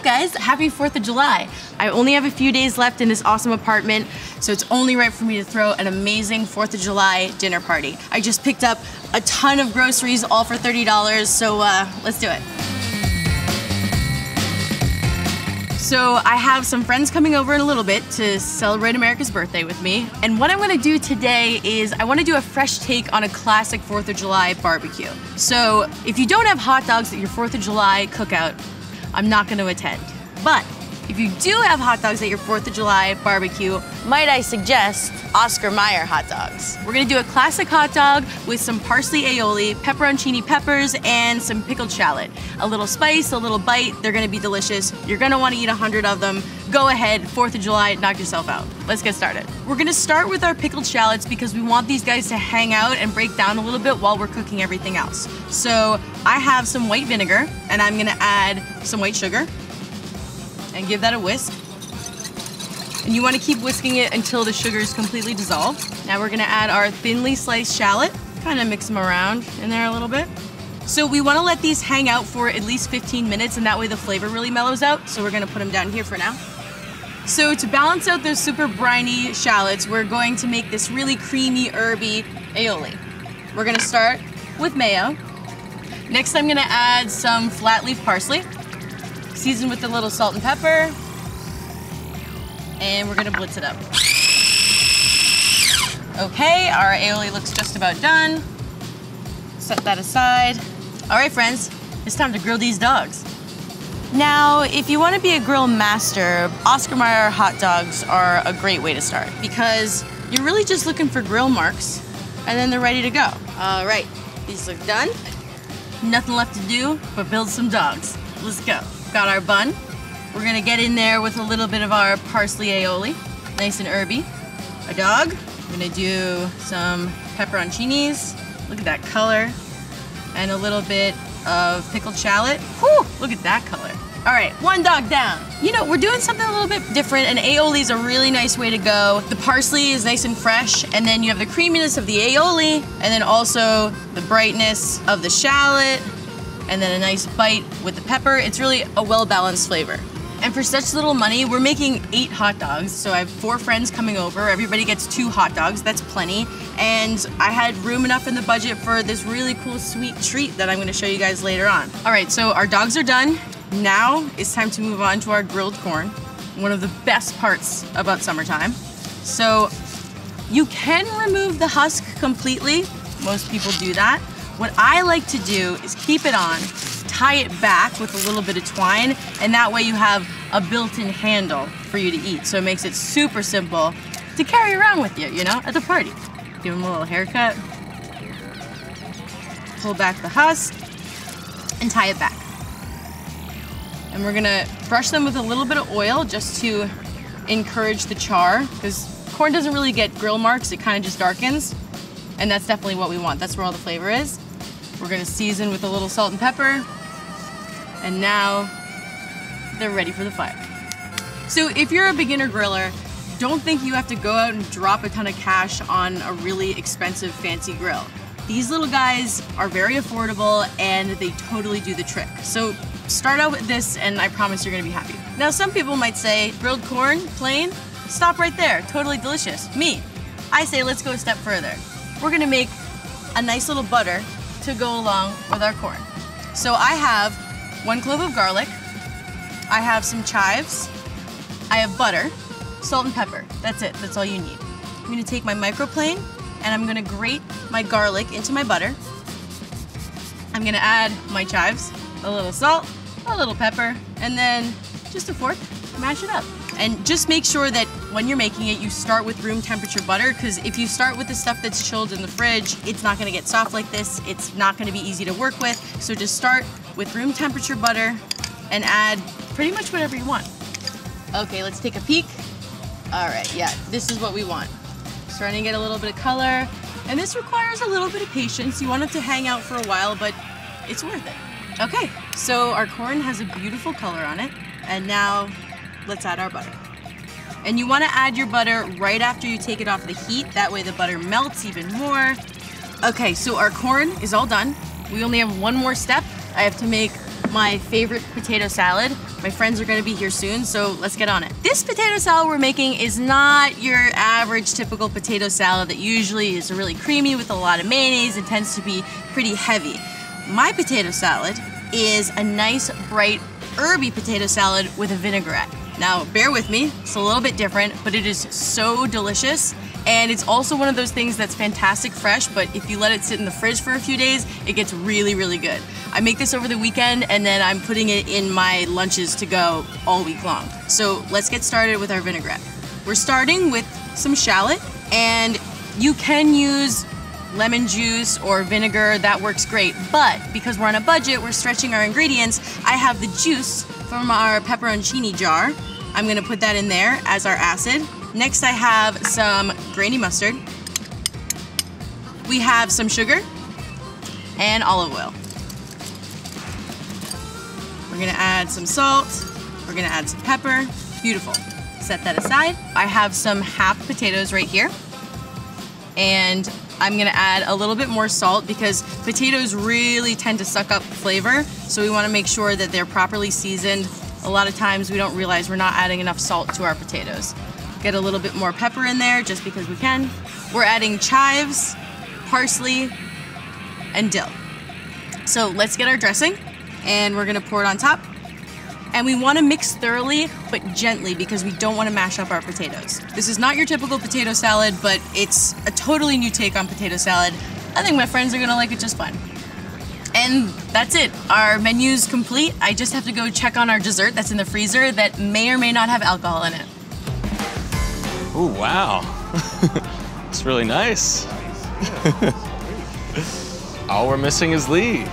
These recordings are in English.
guys? Happy 4th of July. I only have a few days left in this awesome apartment, so it's only right for me to throw an amazing 4th of July dinner party. I just picked up a ton of groceries, all for $30, so let's do it. So I have some friends coming over in a little bit to celebrate America's birthday with me. And what I'm gonna do today is I wanna do a fresh take on a classic 4th of July barbecue. So if you don't have hot dogs at your 4th of July cookout, I'm not gonna attend. But if you do have hot dogs at your 4th of July barbecue, might I suggest Oscar Mayer hot dogs. We're gonna do a classic hot dog with some parsley aioli, pepperoncini peppers, and some pickled shallot. A little spice, a little bite, they're gonna be delicious. You're gonna wanna eat 100 of them. Go ahead, 4th of July, knock yourself out. Let's get started. We're gonna start with our pickled shallots because we want these guys to hang out and break down a little bit while we're cooking everything else. So I have some white vinegar, and I'm gonna add some white sugar, and give that a whisk. And you want to keep whisking it until the sugar is completely dissolved. Now we're going to add our thinly sliced shallot, kind of mix them around in there a little bit. So we want to let these hang out for at least 15 minutes, and that way the flavor really mellows out. So we're going to put them down here for now. So to balance out those super briny shallots, we're going to make this really creamy, herby aioli. We're going to start with mayo. Next I'm going to add some flat leaf parsley. Season with a little salt and pepper, and we're gonna blitz it up. Okay, our aioli looks just about done. Set that aside. All right, friends, it's time to grill these dogs. Now, if you want to be a grill master, Oscar Mayer hot dogs are a great way to start because you're really just looking for grill marks, and then they're ready to go. All right, these look done. Nothing left to do but build some dogs. Let's go. Got our bun. We're gonna get in there with a little bit of our parsley aioli, nice and herby. A dog. I'm gonna do some pepperoncinis. Look at that color. And a little bit of pickled shallot. Whew, look at that color. All right, one dog down. You know, we're doing something a little bit different, and aioli is a really nice way to go. The parsley is nice and fresh, and then you have the creaminess of the aioli, and then also the brightness of the shallot, and then a nice bite with the pepper. It's really a well-balanced flavor. And for such little money, we're making 8 hot dogs. So I have 4 friends coming over. Everybody gets 2 hot dogs, that's plenty. And I had room enough in the budget for this really cool sweet treat that I'm gonna show you guys later on. All right, so our dogs are done. Now it's time to move on to our grilled corn, one of the best parts about summertime. So you can remove the husk completely. Most people do that. What I like to do is keep it on, tie it back with a little bit of twine, and that way you have a built-in handle for you to eat. So it makes it super simple to carry around with you, you know, at the party. Give them a little haircut, pull back the husk, and tie it back. And we're gonna brush them with a little bit of oil just to encourage the char, because corn doesn't really get grill marks, it kind of just darkens. And that's definitely what we want. That's where all the flavor is. We're gonna season with a little salt and pepper. And now they're ready for the fire. So if you're a beginner griller, don't think you have to go out and drop a ton of cash on a really expensive fancy grill. These little guys are very affordable and they totally do the trick. So start out with this and I promise you're gonna be happy. Now some people might say, grilled corn, plain, stop right there, totally delicious. Me, I say let's go a step further. We're gonna make a nice little butter to go along with our corn. So I have 1 clove of garlic, I have some chives, I have butter, salt and pepper. That's it, that's all you need. I'm gonna take my microplane and I'm gonna grate my garlic into my butter. I'm gonna add my chives, a little salt, a little pepper, and then just a fork, mash it up. And just make sure that when you're making it, you start with room temperature butter, because if you start with the stuff that's chilled in the fridge, it's not gonna get soft like this. It's not gonna be easy to work with. So just start with room temperature butter and add pretty much whatever you want. Okay, let's take a peek. All right, yeah, this is what we want. Starting to get a little bit of color. And this requires a little bit of patience. You want it to hang out for a while, but it's worth it. Okay, so our corn has a beautiful color on it. And now let's add our butter. And you want to add your butter right after you take it off the heat. That way the butter melts even more. Okay, so our corn is all done. We only have one more step. I have to make my favorite potato salad. My friends are gonna be here soon, so let's get on it. This potato salad we're making is not your average typical potato salad that usually is really creamy with a lot of mayonnaise and tends to be pretty heavy. My potato salad is a nice, bright, herby potato salad with a vinaigrette. Now, bear with me, it's a little bit different, but it is so delicious. And it's also one of those things that's fantastic fresh, but if you let it sit in the fridge for a few days, it gets really, really good. I make this over the weekend, and then I'm putting it in my lunches to go all week long. So let's get started with our vinaigrette. We're starting with some shallot, and you can use lemon juice or vinegar, that works great. But because we're on a budget, we're stretching our ingredients, I have the juice from our pepperoncini jar. I'm gonna put that in there as our acid. Next I have some grainy mustard. We have some sugar and olive oil. We're gonna add some salt. We're gonna add some pepper. Beautiful. Set that aside. I have some half potatoes right here. And I'm gonna add a little bit more salt because potatoes really tend to suck up flavor. So we wanna make sure that they're properly seasoned. A lot of times we don't realize we're not adding enough salt to our potatoes. Get a little bit more pepper in there just because we can. We're adding chives, parsley, and dill. So let's get our dressing and we're gonna pour it on top. And we wanna mix thoroughly, but gently because we don't wanna mash up our potatoes. This is not your typical potato salad, but it's a totally new take on potato salad. I think my friends are gonna like it just fine. And that's it, our menu's complete. I just have to go check on our dessert that's in the freezer that may or may not have alcohol in it. Oh, wow. It's really nice. All we're missing is Lee.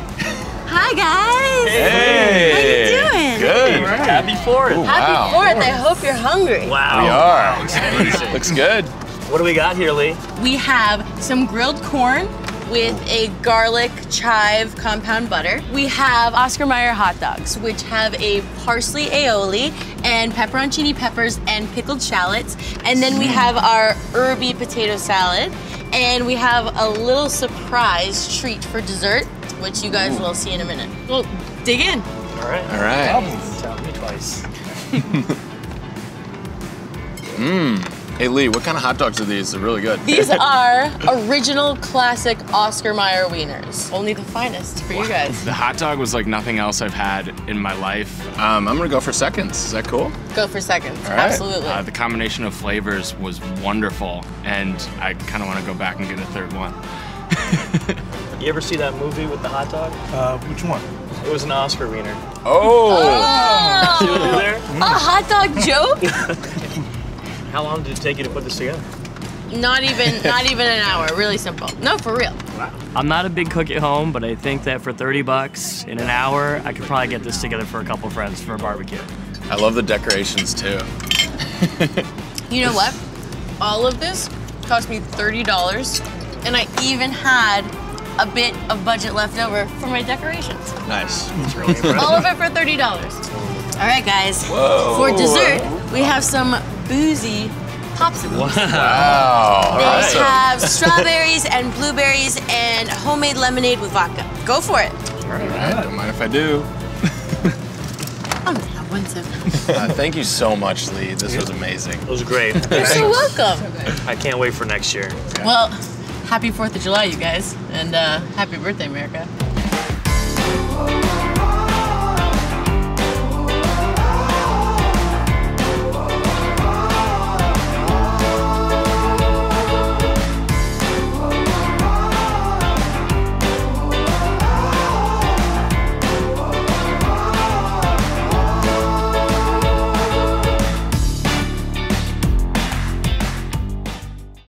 Hi, guys. Hey. How you doing? Good. Right. Happy 4th. Ooh, Happy 4th. I hope you're hungry. Wow. We are. Looks good. What do we got here, Lee? We have some grilled corn with a garlic chive compound butter. We have Oscar Mayer hot dogs, which have a parsley aioli and pepperoncini peppers and pickled shallots. And then we have our herby potato salad. And we have a little surprise treat for dessert, which you guys will see in a minute. Well, dig in. All right. All right. Tell me twice. Hey, Lee, what kind of hot dogs are these? They're really good. These are original classic Oscar Mayer wieners. Only the finest for you guys. The hot dog was like nothing else I've had in my life. I'm gonna go for seconds. Is that cool? Go for seconds, All right. absolutely. The combination of flavors was wonderful, and I kind of want to go back and get a third one. You ever see that movie with the hot dog? Which one? It was an Oscar wiener. Oh! See what I did there? A hot dog joke? How long did it take you to put this together? Not even an hour, really simple. No, for real. I'm not a big cook at home, but I think that for 30 bucks in an hour, I could probably get this together for a couple friends for a barbecue. I love the decorations too. You know what? All of this cost me $30, and I even had a bit of budget left over for my decorations. Nice. It's really impressive. All of it for $30. All right, guys. Whoa. For dessert, we have some Boozy Popsicles. Wow. They Awesome. have strawberries and blueberries and homemade lemonade with vodka. Go for it. All right. Don't mind if I do. I'm gonna have one sip. Thank you so much, Lee. This was amazing. It was great. You're so welcome. I can't wait for next year. Well, happy 4th of July, you guys, and happy birthday, America.